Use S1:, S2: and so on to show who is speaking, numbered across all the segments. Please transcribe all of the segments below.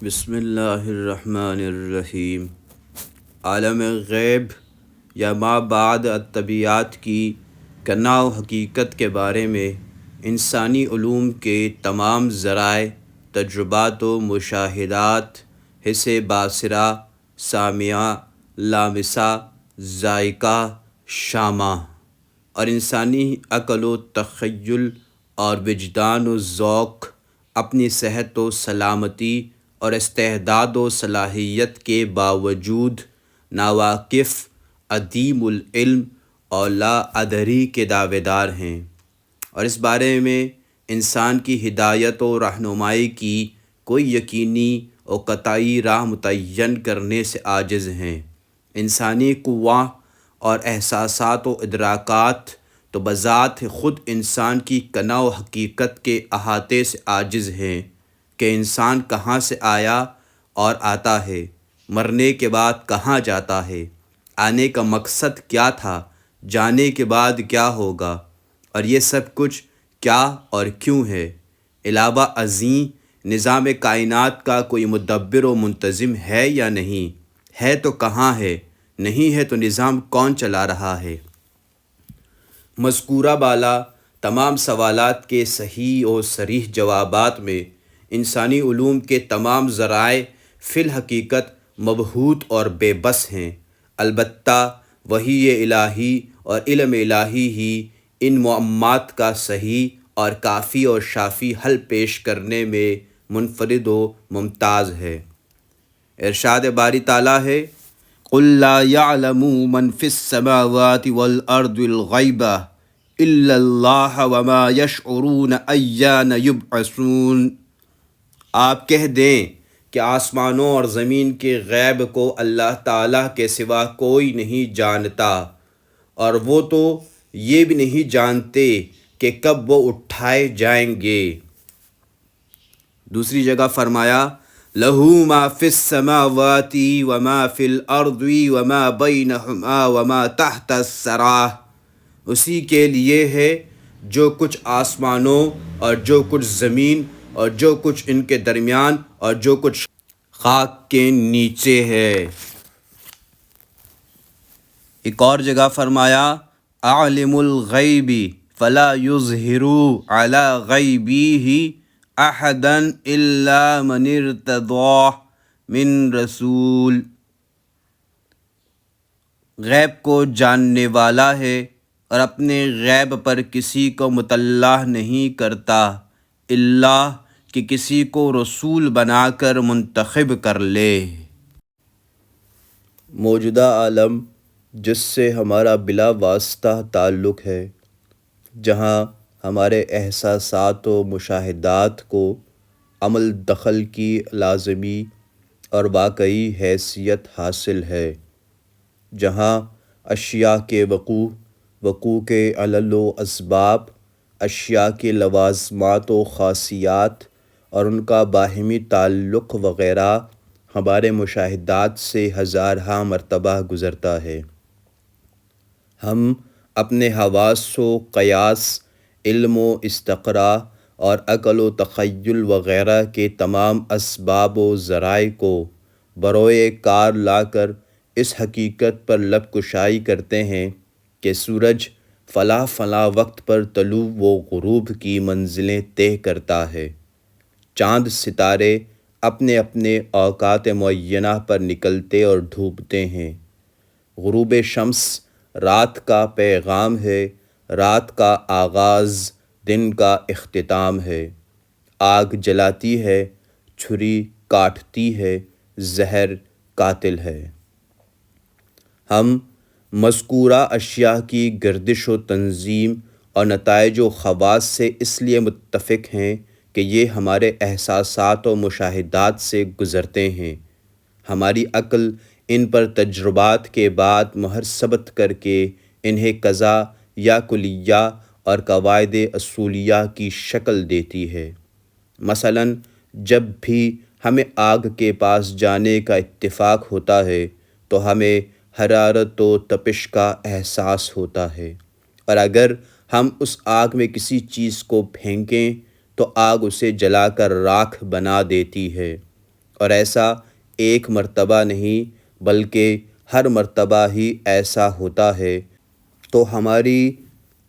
S1: بسم اللہ الرحمن الرحیم۔ عالم غیب یا ما بعد الطبیعات کی کناء و حقیقت کے بارے میں انسانی علوم کے تمام ذرائع، تجربات و مشاہدات، حس باصرہ، سامعہ، لامسہ، ذائقہ، شامہ اور انسانی عقل و تخیل اور وجدان و ذوق اپنی صحت و سلامتی اور استعداد و صلاحیت کے باوجود ناواقف، عدیم العلم اور لا ادری کے دعوے دار ہیں، اور اس بارے میں انسان کی ہدایت و رہنمائی کی کوئی یقینی اور قطعی راہ متعین کرنے سے عاجز ہیں۔ انسانی قواں اور احساسات و ادراکات تو بذات خود انسان کی کناء و حقیقت کے احاطے سے عاجز ہیں کہ انسان کہاں سے آیا اور آتا ہے، مرنے کے بعد کہاں جاتا ہے، آنے کا مقصد کیا تھا، جانے کے بعد کیا ہوگا، اور یہ سب کچھ کیا اور کیوں ہے۔ علاوہ ازیں نظام کائنات کا کوئی مدبر و منتظم ہے یا نہیں ہے تو کہاں ہے، نہیں ہے تو نظام کون چلا رہا ہے۔ مذکورہ بالا تمام سوالات کے صحیح و صریح جوابات میں انسانی علوم کے تمام ذرائع فی الحقیقت مبہوت اور بے بس ہیں، البتہ وحی الہی اور علم الہی ہی ان معمات کا صحیح اور کافی اور شافی حل پیش کرنے میں منفرد و ممتاز ہے۔ ارشاد باری تعالیٰ ہے، قُل لَّا يَعْلَمُ مَن فِي السَّمَاوَاتِ وَالْأَرْضِ الْغَيْبَ إِلَّا اللَّهُ وَمَا يَشْعُرُونَ أَيَّانَ يُبْعَثُونَ۔ آپ کہہ دیں کہ آسمانوں اور زمین کے غیب کو اللہ تعالیٰ کے سوا کوئی نہیں جانتا، اور وہ تو یہ بھی نہیں جانتے کہ کب وہ اٹھائے جائیں گے۔ دوسری جگہ فرمایا، لَهُ مَا فِي السَّمَاوَاتِ وَمَا فِي الْأَرْضِ وَمَا بَيْنَهُمَا وَمَا تَحْتَ الثَّرَىٰ۔ اسی کے لیے ہے جو کچھ آسمانوں اور جو کچھ زمین اور جو کچھ ان کے درمیان اور جو کچھ خاک کے نیچے ہے۔ ایک اور جگہ فرمایا، عالم الغیب فلا یظہر علی غیبہ احدا الا من ارتضی من رسول۔ غیب کو جاننے والا ہے اور اپنے غیب پر کسی کو مطلع نہیں کرتا الا کہ کسی کو رسول بنا کر منتخب کر لے۔ موجودہ عالم جس سے ہمارا بلا واسطہ تعلق ہے، جہاں ہمارے احساسات و مشاہدات کو عمل دخل کی لازمی اور واقعی حیثیت حاصل ہے، جہاں اشیاء کے وقوع کے علل و اسباب، اشیاء کے لوازمات و خاصیات اور ان کا باہمی تعلق وغیرہ ہمارے مشاہدات سے ہزارہا مرتبہ گزرتا ہے، ہم اپنے حواس و قیاس، علم و استقراء اور عقل و تخیل وغیرہ کے تمام اسباب و ذرائع کو بروئے کار لا کر اس حقیقت پر لب کشائی کرتے ہیں کہ سورج فلاں فلاں وقت پر طلوع و غروب کی منزلیں طے کرتا ہے، چاند ستارے اپنے اپنے اوقات معینہ پر نکلتے اور ڈوبتے ہیں، غروب شمس رات کا پیغام ہے، رات کا آغاز دن کا اختتام ہے، آگ جلاتی ہے، چھری کاٹتی ہے، زہر قاتل ہے۔ ہم مذکورہ اشیاء کی گردش و تنظیم اور نتائج و خواص سے اس لیے متفق ہیں کہ یہ ہمارے احساسات و مشاہدات سے گزرتے ہیں، ہماری عقل ان پر تجربات کے بعد مہر ثبت کر کے انہیں قضا یا کلیہ اور قواعد اصولیہ کی شکل دیتی ہے۔ مثلاً جب بھی ہمیں آگ کے پاس جانے کا اتفاق ہوتا ہے تو ہمیں حرارت و تپش کا احساس ہوتا ہے، اور اگر ہم اس آگ میں کسی چیز کو پھینکیں تو آگ اسے جلا کر راکھ بنا دیتی ہے، اور ایسا ایک مرتبہ نہیں بلکہ ہر مرتبہ ہی ایسا ہوتا ہے، تو ہماری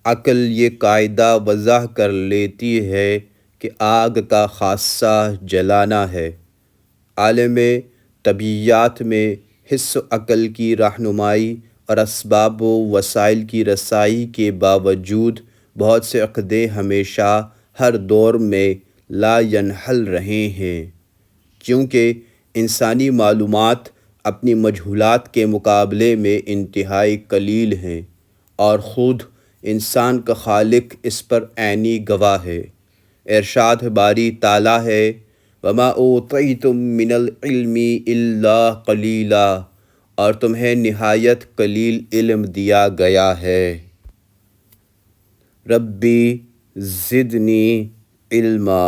S1: عقل یہ قاعدہ وضع کر لیتی ہے کہ آگ کا خاصہ جلانا ہے۔ عالم طبیعیات میں حس و عقل کی رہنمائی اور اسباب و وسائل کی رسائی کے باوجود بہت سے عقدے ہمیشہ ہر دور میں لا ینحل رہے ہیں، کیونکہ انسانی معلومات اپنی مجہولات کے مقابلے میں انتہائی قلیل ہیں، اور خود انسان کا خالق اس پر عینی گواہ ہے۔ ارشاد باری تعالیٰ ہے، وَمَا أُوتِيتُم مِّنَ الْعِلْمِ إِلَّا قَلِيلًا، اور تمہیں نہایت قلیل علم دیا گیا ہے۔ ربی زدنی علما۔